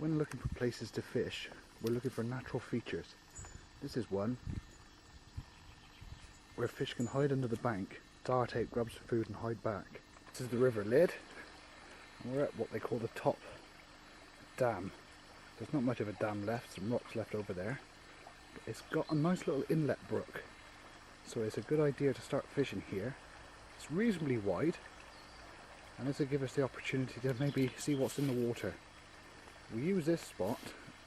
When looking for places to fish, we're looking for natural features. This is one where fish can hide under the bank, dart out, grab some food and hide back. This is the river lid, and we're at what they call the top dam. There's not much of a dam left, some rocks left over there. But it's got a nice little inlet brook, so it's a good idea to start fishing here. It's reasonably wide, and this will give us the opportunity to maybe see what's in the water. We use this spot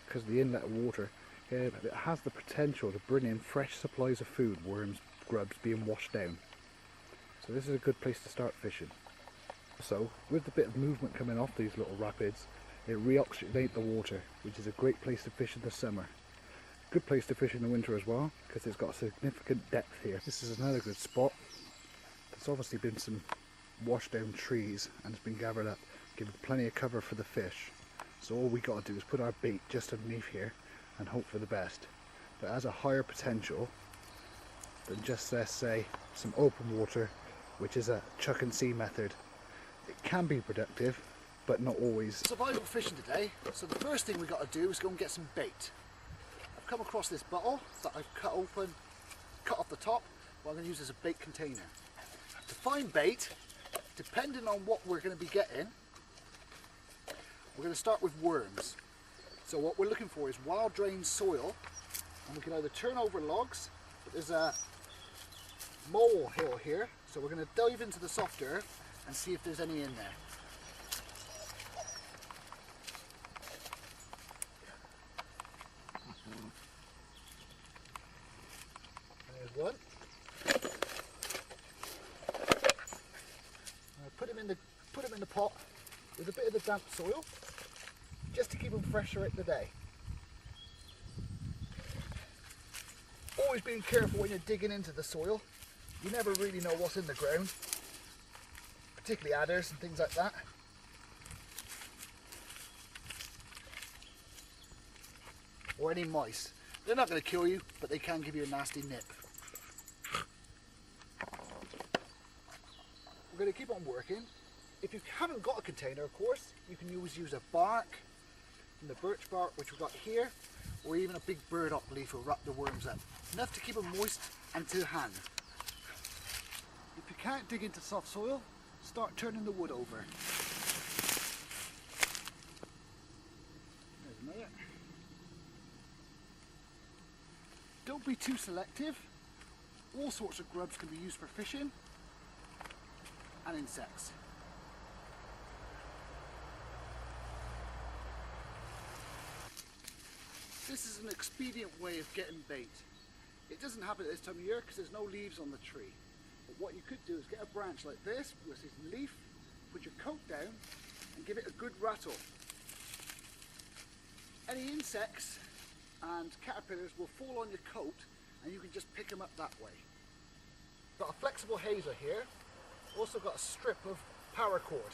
because the inlet water it has the potential to bring in fresh supplies of food, worms, grubs being washed down. So this is a good place to start fishing. So with the bit of movement coming off these little rapids, it reoxygenates the water, which is a great place to fish in the summer. Good place to fish in the winter as well, because it's got significant depth here. This is another good spot. There's obviously been some washed down trees and it's been gathered up, giving plenty of cover for the fish. So all we got to do is put our bait just underneath here and hope for the best. But it has a higher potential than just, let's say, some open water, which is a chuck and see method. It can be productive, but not always. Survival fishing today, so the first thing we got to do is go and get some bait. I've come across this bottle that I've cut open, cut off the top, what I'm going to use as a bait container. To find bait, depending on what we're going to be getting, we're going to start with worms. So what we're looking for is wild drained soil, and we can either turn over logs, but there's a mole hill here, so we're going to dive into the soft earth and see if there's any in there. There's one. Put them in the pot with a bit of the damp soil, just to keep them fresh throughout the day. Always being careful when you're digging into the soil. You never really know what's in the ground, particularly adders and things like that. Or any mice. They're not going to kill you, but they can give you a nasty nip. We're going to keep on working. If you haven't got a container, of course, you can always use a bark, from the birch bark which we've got here, or even a big burdock leaf will wrap the worms up. Enough to keep them moist and to hand. If you can't dig into soft soil, start turning the wood over. There's another. Don't be too selective. All sorts of grubs can be used for fishing and insects. This is an expedient way of getting bait. It doesn't happen at this time of year because there's no leaves on the tree. But what you could do is get a branch like this with this leaf, put your coat down and give it a good rattle. Any insects and caterpillars will fall on your coat and you can just pick them up that way. Got a flexible hazer here, also got a strip of paracord.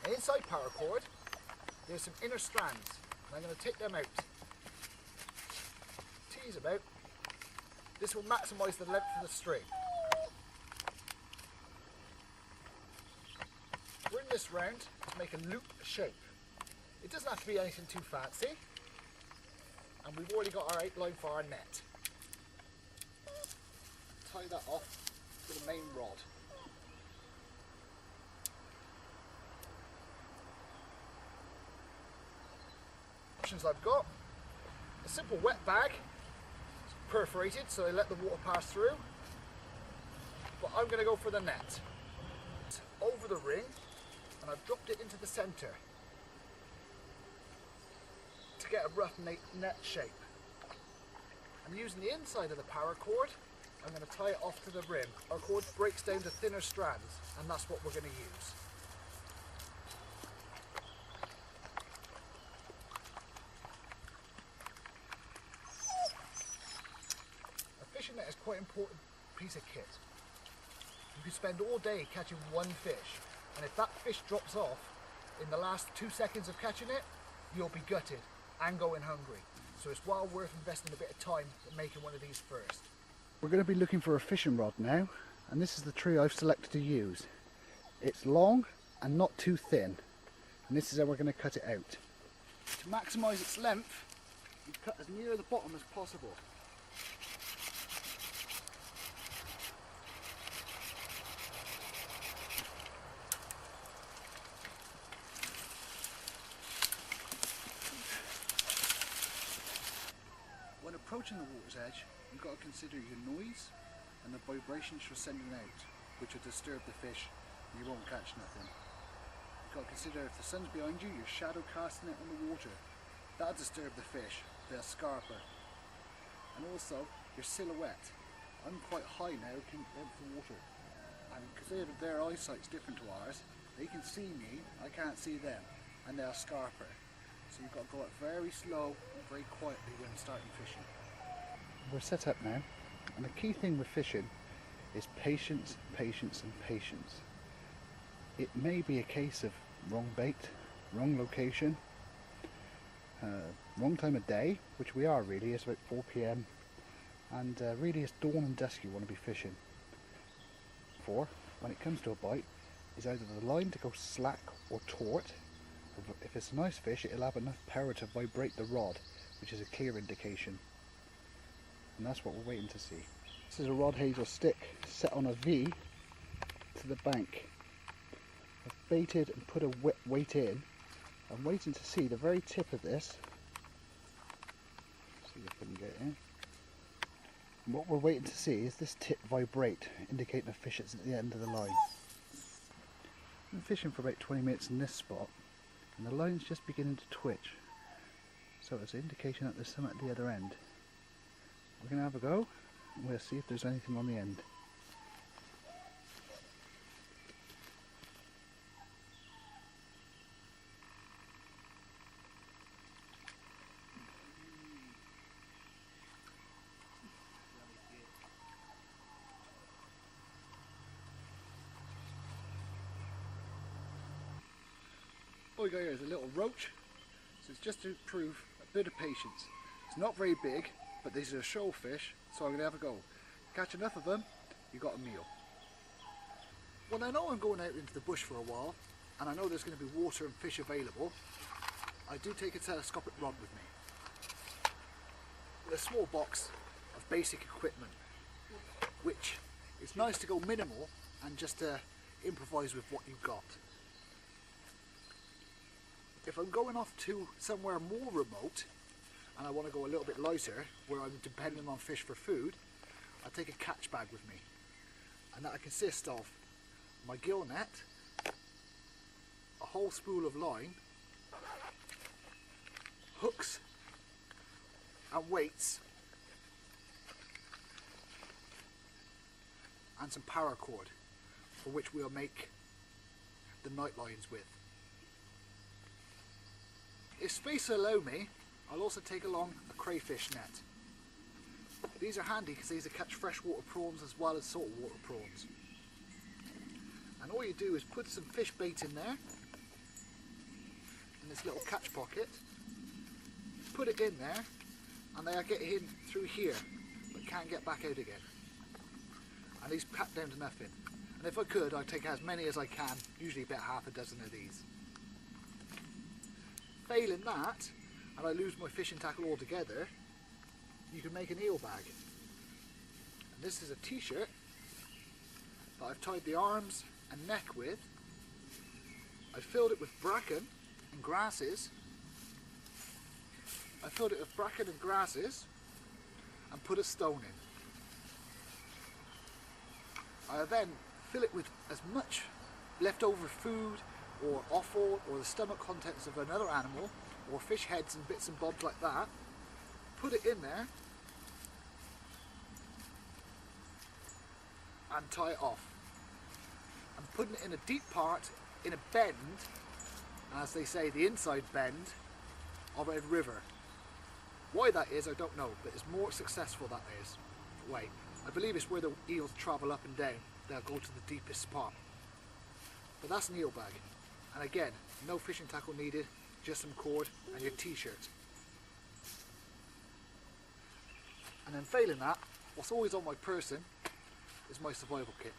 And inside paracord there's some inner strands. And I'm going to take them out, tease them out. This will maximise the length of the string. Bring this round to make a loop shape. It doesn't have to be anything too fancy, and we've already got our outline for our net. Tie that off to the main rod. Options I've got: a simple wet bag, it's perforated so they let the water pass through, but I'm going to go for the net. Over the ring, and I've dropped it into the centre to get a rough net shape. I'm using the inside of the paracord. I'm going to tie it off to the rim. Our cord breaks down to thinner strands, and that's what we're going to use. Net is quite an important piece of kit. You can spend all day catching one fish, and if that fish drops off in the last 2 seconds of catching it, you'll be gutted and going hungry. So it's well worth investing a bit of time in making one of these first. We're going to be looking for a fishing rod now, and this is the tree I've selected to use. It's long and not too thin, and this is how we're going to cut it out. To maximise its length, you cut as near the bottom as possible. When approaching the water's edge, you've got to consider your noise and the vibrations you're sending out, which will disturb the fish and you won't catch nothing. You've got to consider if the sun's behind you, you're shadow casting it on the water. That'll disturb the fish, they'll scarper. And also your silhouette. I'm quite high now above the water, and because their eyesight's different to ours, they can see me, I can't see them, and they'll scarper. So you've got to go out very slow and very quietly when starting fishing. We're set up now, and the key thing with fishing is patience, patience and patience. It may be a case of wrong bait, wrong location, wrong time of day, which we are really. It's about 4 p.m. and really it's dawn and dusk you want to be fishing for. When it comes to a bite, is either the line to go slack or taut. If it's a nice fish, it'll have enough power to vibrate the rod, which is a clear indication, and that's what we're waiting to see. This is a rod hazel stick set on a V to the bank. I've baited and put a weight in. I'm waiting to see the very tip of this. See if I can get in. And what we're waiting to see is this tip vibrate, indicating a fish is at the end of the line. I've been fishing for about 20 minutes in this spot, and the line's just beginning to twitch. So it's an indication that there's something at the other end. We're going to have a go, and we'll see if there's anything on the end. All we got here is a little roach, so it's just to prove a bit of patience. It's not very big, but these are shoal fish, so I'm going to have a go. Catch enough of them, you got a meal. When I know I'm going out into the bush for a while, and I know there's going to be water and fish available, I do take a telescopic rod with me. With a small box of basic equipment, which is nice to go minimal and just improvise with what you've got. If I'm going off to somewhere more remote and I want to go a little bit lighter, where I'm dependent on fish for food, I take a catch bag with me, and that consists of my gill net, a whole spool of line, hooks and weights, and some paracord, for which we'll make the night lines with. If space will allow me, I'll also take along a crayfish net. These are handy because these will catch freshwater prawns as well as saltwater prawns. And all you do is put some fish bait in there, in this little catch pocket, put it in there, and they get in through here, but can't get back out again. And these pack down to nothing. And if I could, I'd take as many as I can, usually about half a dozen of these. Failing that, and I lose my fishing tackle altogether, you can make an eel bag. And this is a t-shirt that I've tied the arms and neck with. I filled it with bracken and grasses. And put a stone in. I then fill it with as much leftover food or offal or the stomach contents of another animal or fish heads and bits and bobs like that, put it in there and tie it off. I'm putting it in a deep part in a bend, as they say, the inside bend of a river. Why that is I don't know, but it's more successful that way. I believe it's where the eels travel up and down. They'll go to the deepest spot. But that's an eel bag. And again, no fishing tackle needed, just some cord and your t-shirt. And then failing that, what's always on my person is my survival kit.